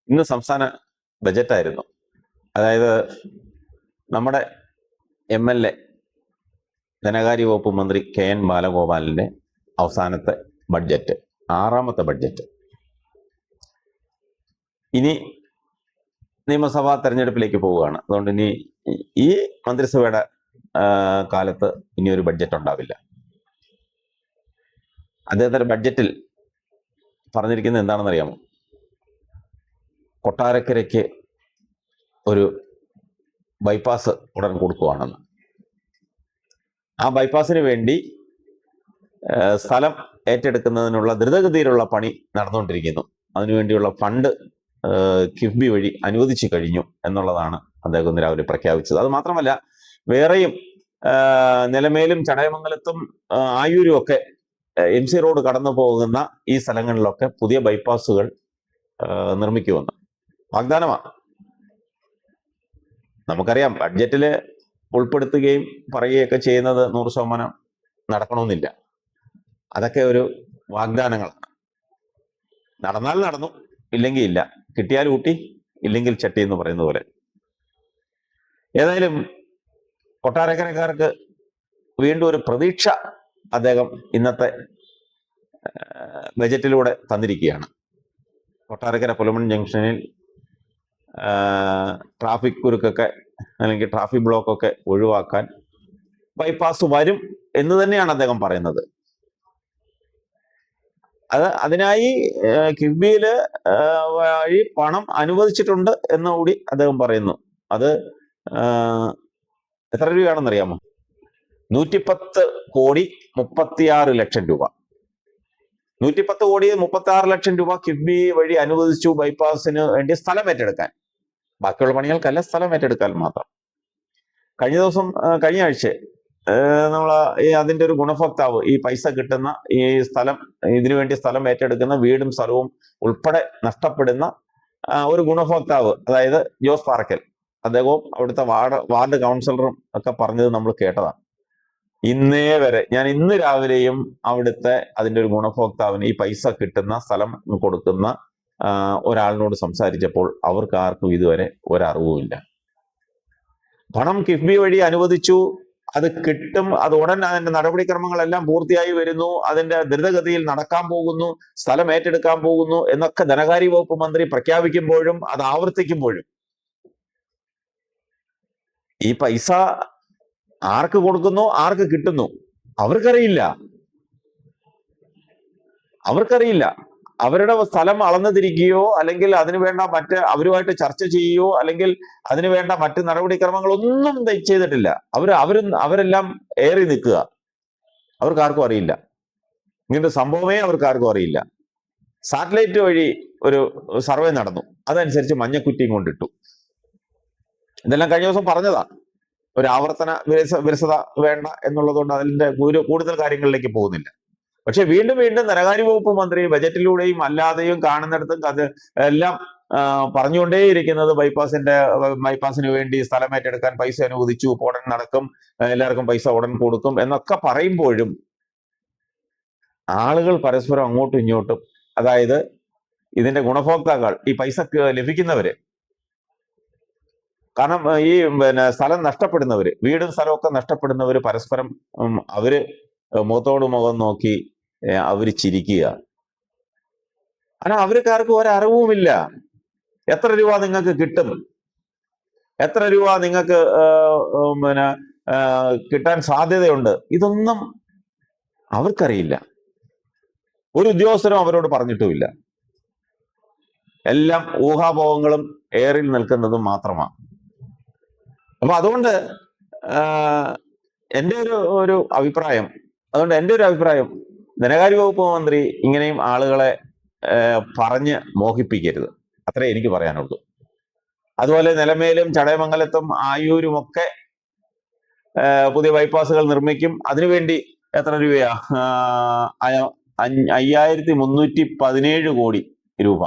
ഇന്ന് സംസ്ഥാന ബജറ്റായിരുന്നു. അതായത് നമ്മുടെ MLA ധനകാര്യ വകുപ്പ് മന്ത്രി KN ബാലഗോപാലിന്റെ അവസാനത്തെ ബഡ്ജറ്റ്, 6ാമത്തെ ബഡ്ജറ്റ്. ഇനി നിയമസഭാ തെരഞ്ഞെടുപ്പിലേക്ക് പോവുകയാണ്. അതുകൊണ്ട് ഇനി ഈ മന്ത്രിസഭയുടെ കാലത്ത് ഇനിയൊരു ബഡ്ജറ്റ് ഉണ്ടാവില്ല. അദ്ദേഹത്തിന്റെ ബഡ്ജറ്റിൽ പറഞ്ഞിരിക്കുന്നത് എന്താണെന്ന് അറിയാമോ? കൊട്ടാരക്കരയ്ക്ക് ഒരു ബൈപ്പാസ് ഉടൻ കൊടുക്കുകയാണെന്ന്. ആ ബൈപ്പാസിന് വേണ്ടി സ്ഥലം ഏറ്റെടുക്കുന്നതിനുള്ള ദ്രുതഗതിയിലുള്ള പണി നടന്നുകൊണ്ടിരിക്കുന്നു. അതിനുവേണ്ടിയുള്ള ഫണ്ട് കിഫ്ബി വഴി അനുവദിച്ചു കഴിഞ്ഞു എന്നുള്ളതാണ് അദ്ദേഹം ഇന്ന് രാവിലെ പ്രഖ്യാപിച്ചത്. അത് മാത്രമല്ല, വേറെയും നിലമേലും ചടയമംഗലത്തും ആയൂരും ഒക്കെ MC റോഡ് കടന്നു പോകുന്ന ഈ സ്ഥലങ്ങളിലൊക്കെ പുതിയ ബൈപ്പാസുകൾ നിർമ്മിക്കുമെന്ന് വാഗ്ദാനമാണ്. നമുക്കറിയാം, ബഡ്ജറ്റിൽ ഉൾപ്പെടുത്തുകയും പറയുകയൊക്കെ ചെയ്യുന്നത് 100% നടക്കണമെന്നില്ല. അതൊക്കെ ഒരു വാഗ്ദാനങ്ങളാണ്. നടന്നാൽ നടന്നു, ഇല്ലെങ്കിൽ ഇല്ല. കിട്ടിയാൽ ഊട്ടി, ഇല്ലെങ്കിൽ ചട്ടി എന്ന് പറയുന്ന പോലെ. ഏതായാലും കൊട്ടാരക്കരക്കാർക്ക് വീണ്ടും ഒരു പ്രതീക്ഷ അദ്ദേഹം ഇന്നത്തെ ബജറ്റിലൂടെ തന്നിരിക്കുകയാണ്. കൊട്ടാരക്കര പുലമൺ ജംഗ്ഷനിൽ ട്രാഫിക് കുരുക്കൊക്കെ അല്ലെങ്കിൽ ട്രാഫിക് ബ്ലോക്കൊക്കെ ഒഴിവാക്കാൻ ബൈപ്പാസ് വരും എന്ന് തന്നെയാണ് അദ്ദേഹം പറയുന്നത്. അതിനായി കിഫ്ബിയിൽ വഴി പണം അനുവദിച്ചിട്ടുണ്ട് എന്നുകൂടി അദ്ദേഹം പറയുന്നു. അത് എത്ര രൂപയാണെന്ന് അറിയാമോ? 110 കോടി 36 ലക്ഷം രൂപ. 110 കോടി 36 ലക്ഷം രൂപ കിഫ്ബി വഴി അനുവദിച്ചു ബൈപ്പാസിന് വേണ്ടി സ്ഥലം ഏറ്റെടുക്കാൻ. ബാക്കിയുള്ള പണികൾക്കല്ല, സ്ഥലം ഏറ്റെടുക്കാൻ മാത്രം. കഴിഞ്ഞ ആഴ്ച നമ്മൾ അതിന്റെ ഒരു ഗുണഭോക്താവ്, ഈ പൈസ കിട്ടുന്ന ഈ സ്ഥലം, ഇതിനുവേണ്ടി സ്ഥലം ഏറ്റെടുക്കുന്ന വീടും സ്ഥലവും ഉൾപ്പെടെ നഷ്ടപ്പെടുന്ന ഒരു ഗുണഭോക്താവ്, അതായത് ജോസ് പാറക്കൽ, അദ്ദേഹവും അവിടുത്തെ വാർഡ് കൗൺസിലറും ഒക്കെ പറഞ്ഞത് നമ്മൾ കേട്ടതാണ്. ഇന്നേ വരെ ഞാൻ ഇന്ന് രാവിലെയും അവിടുത്തെ അതിന്റെ ഒരു ഗുണഭോക്താവിന്, ഈ പൈസ കിട്ടുന്ന സ്ഥലം കൊടുക്കുന്ന ഒരാളിനോട് സംസാരിച്ചപ്പോൾ അവർക്ക് ആർക്കും ഇതുവരെ ഒരറിവുമില്ല. പണം കിഫ്ബി വഴി അനുവദിച്ചു, അത് കിട്ടും, അത് ഉടൻ അതിന്റെ നടപടിക്രമങ്ങളെല്ലാം പൂർത്തിയായി വരുന്നു, അതിന്റെ ദ്രുതഗതിയിൽ നടക്കാൻ പോകുന്നു, സ്ഥലം ഏറ്റെടുക്കാൻ പോകുന്നു എന്നൊക്കെ ധനകാര്യ വകുപ്പ് മന്ത്രി പ്രഖ്യാപിക്കുമ്പോഴും അത് ആവർത്തിക്കുമ്പോഴും ഈ പൈസ ആർക്ക് കൊടുക്കുന്നു, ആർക്ക് കിട്ടുന്നു അവർക്കറിയില്ല. അവരുടെ സ്ഥലം അളന്നു തിരിക്കുകയോ അല്ലെങ്കിൽ അതിനു വേണ്ട അവരുമായിട്ട് ചർച്ച ചെയ്യുകയോ അല്ലെങ്കിൽ അതിനു വേണ്ട മറ്റ് നടപടിക്രമങ്ങളൊന്നും ചെയ്തിട്ടില്ല. അവരെല്ലാം ഏറി നിൽക്കുക. അവർക്കാർക്കും അറിയില്ല. ഇങ്ങനത്തെ സംഭവമേ അവർക്കാർക്കും അറിയില്ല. സാറ്റലൈറ്റ് വഴി ഒരു സർവേ നടന്നു, അതനുസരിച്ച് മഞ്ഞക്കുറ്റിയും കൊണ്ടിട്ടു. ഇതെല്ലാം കഴിഞ്ഞ ദിവസം പറഞ്ഞതാ. ഒരു ആവർത്തന വിരസത വേണ്ട എന്നുള്ളതുകൊണ്ട് അതിന്റെ കൂടുതൽ കാര്യങ്ങളിലേക്ക് പോകുന്നില്ല. പക്ഷെ വീണ്ടും ധനകാര്യ വകുപ്പ് മന്ത്രി ബജറ്റിലൂടെയും അല്ലാതെയും കാണുന്നിടത്തും അത് എല്ലാം പറഞ്ഞുകൊണ്ടേയിരിക്കുന്നത് ബൈപ്പാസിന് വേണ്ടി സ്ഥലം ഏറ്റെടുക്കാൻ പൈസ അനുവദിച്ചു, ഉടൻ നടക്കും, എല്ലാവർക്കും പൈസ ഉടൻ കൊടുക്കും എന്നൊക്കെ പറയുമ്പോഴും ആളുകൾ പരസ്പരം അങ്ങോട്ടും ഇങ്ങോട്ടും, അതായത് ഇതിന്റെ ഗുണഭോക്താക്കൾ, ഈ പൈസ ലഭിക്കുന്നവര്, കാരണം ഈ സ്ഥലം നഷ്ടപ്പെടുന്നവര്, വീടും സ്ഥലമൊക്കെ നഷ്ടപ്പെടുന്നവര് പരസ്പരം അവര് മുഖത്തോട് മുഖം നോക്കി അവര് ചിരിക്കുക. കാരണം അവർക്കാർക്കും ഒരറിവുമില്ല. എത്ര രൂപ നിങ്ങൾക്ക് കിട്ടും, എത്ര രൂപ നിങ്ങൾക്ക് കിട്ടാൻ സാധ്യതയുണ്ട്, ഇതൊന്നും അവർക്കറിയില്ല. ഒരു ഉദ്യോഗസ്ഥരും അവരോട് പറഞ്ഞിട്ടുമില്ല. എല്ലാം ഊഹാപോഹങ്ങളും ഏറിൽ നിൽക്കുന്നതും മാത്രമാണ്. അപ്പൊ അതുകൊണ്ട് എൻ്റെ ഒരു അഭിപ്രായം ധനകാര്യ വകുപ്പ് മന്ത്രി ഇങ്ങനെയും ആളുകളെ പറഞ്ഞ് മോഹിപ്പിക്കരുത്, അത്രേ എനിക്ക് പറയാനുള്ളൂ. അതുപോലെ നിലമേലും ചടയമംഗലത്തും ആയൂരുമൊക്കെ പുതിയ ബൈപ്പാസുകൾ നിർമ്മിക്കും. അതിനുവേണ്ടി എത്ര രൂപയാ? 5317 കോടി രൂപ.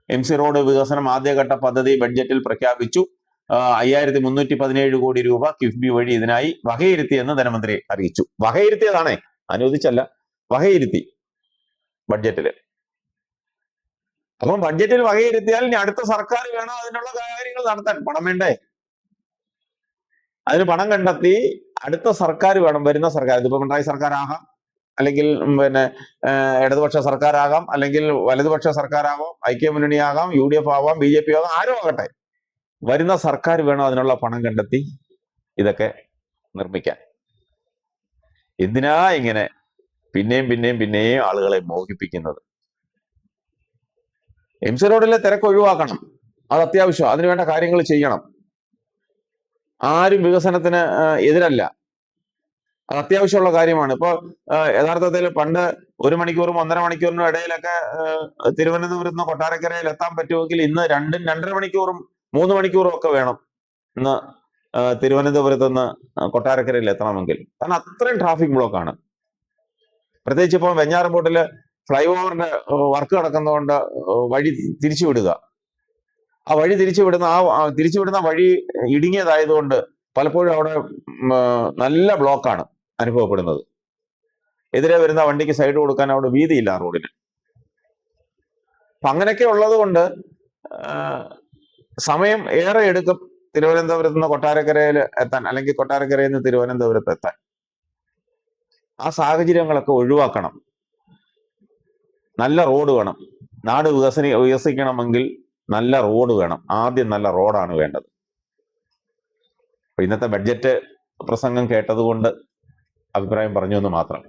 MC റോഡ് വികസനം ആദ്യഘട്ട പദ്ധതി ബഡ്ജറ്റിൽ പ്രഖ്യാപിച്ചു. 5317 കോടി രൂപ കിഫ്ബി വഴി ഇതിനായി വകയിരുത്തിയെന്ന് ധനമന്ത്രി അറിയിച്ചു. വകയിരുത്തിയതാണേ, അനുവദിച്ചല്ല, വകയിരുത്തി ബഡ്ജറ്റില്. അപ്പം ബഡ്ജറ്റിൽ വകയിരുത്തിയാൽ ഇനി അടുത്ത സർക്കാർ വേണം അതിനുള്ള കാര്യങ്ങൾ നടത്താൻ. പണം വേണ്ടേ? അതിന് പണം കണ്ടെത്തി അടുത്ത സർക്കാർ വേണം, വരുന്ന സർക്കാർ. ഇതിപ്പോ പിണറായി സർക്കാരാകാം, അല്ലെങ്കിൽ പിന്നെ ഇടതുപക്ഷ സർക്കാരാകാം, അല്ലെങ്കിൽ വലതുപക്ഷ സർക്കാരാകാം, ഐക്യമുന്നണിയാകാം, UDF ആവാം, BJP ആകാം, ആരും ആകട്ടെ. വരുന്ന സർക്കാർ വേണം അതിനുള്ള പണം കണ്ടെത്തി ഇതൊക്കെ നിർമ്മിക്കാൻ. എന്തിനാ ഇങ്ങനെ പിന്നെയും ആളുകളെ മോഹിപ്പിക്കുന്നത്? MC റോഡിലെ തിരക്ക് ഒഴിവാക്കണം, അത് അത്യാവശ്യം. അതിനുവേണ്ട കാര്യങ്ങൾ ചെയ്യണം. ആരും വികസനത്തിന് എതിരല്ല, അത് അത്യാവശ്യമുള്ള കാര്യമാണ്. ഇപ്പൊ യഥാർത്ഥത്തിൽ പണ്ട് 1 മണിക്കൂറും 1.5 മണിക്കൂറിനും ഇടയിലൊക്കെ തിരുവനന്തപുരത്ത് നിന്ന് കൊട്ടാരക്കരയിൽ എത്താൻ പറ്റുമെങ്കിൽ ഇന്ന് 2.5 മണിക്കൂറും 3 മണിക്കൂറും ഒക്കെ വേണം ഇന്ന് തിരുവനന്തപുരത്ത് നിന്ന് കൊട്ടാരക്കരയിൽ എത്തണമെങ്കിൽ. കാരണം അത്രയും ട്രാഫിക് ബ്ലോക്കാണ്. പ്രത്യേകിച്ച് ഇപ്പോൾ വെഞ്ഞാറമൂട്ടില് ഫ്ലൈ ഓവറിന്റെ വർക്ക് നടക്കുന്നതുകൊണ്ട് വഴി തിരിച്ചുവിടുക. ആ വഴി തിരിച്ചുവിടുന്ന വഴി ഇടുങ്ങിയതായതുകൊണ്ട് പലപ്പോഴും അവിടെ നല്ല ബ്ലോക്കാണ് അനുഭവപ്പെടുന്നത്. എതിരെ വരുന്ന വണ്ടിക്ക് സൈഡ് കൊടുക്കാൻ അവിടെ വീതിയില്ല ആ റോഡിന്. അപ്പൊ അങ്ങനെയൊക്കെ ഉള്ളത് കൊണ്ട് സമയം ഏറെ എടുക്കും തിരുവനന്തപുരത്ത് നിന്ന് കൊട്ടാരക്കരയിൽ എത്താൻ, അല്ലെങ്കിൽ കൊട്ടാരക്കരയിൽ നിന്ന് തിരുവനന്തപുരത്ത് എത്താൻ. ആ സാഹചര്യങ്ങളൊക്കെ ഒഴിവാക്കണം. നല്ല റോഡ് വേണം. നാട് വികസിക്കണമെങ്കിൽ നല്ല റോഡ് വേണം. ആദ്യം നല്ല റോഡാണ് വേണ്ടത്. അപ്പൊ ഇന്നത്തെ ബഡ്ജറ്റ് പ്രസംഗം കേട്ടതുകൊണ്ട് അഭിപ്രായം പറഞ്ഞു എന്ന് മാത്രം.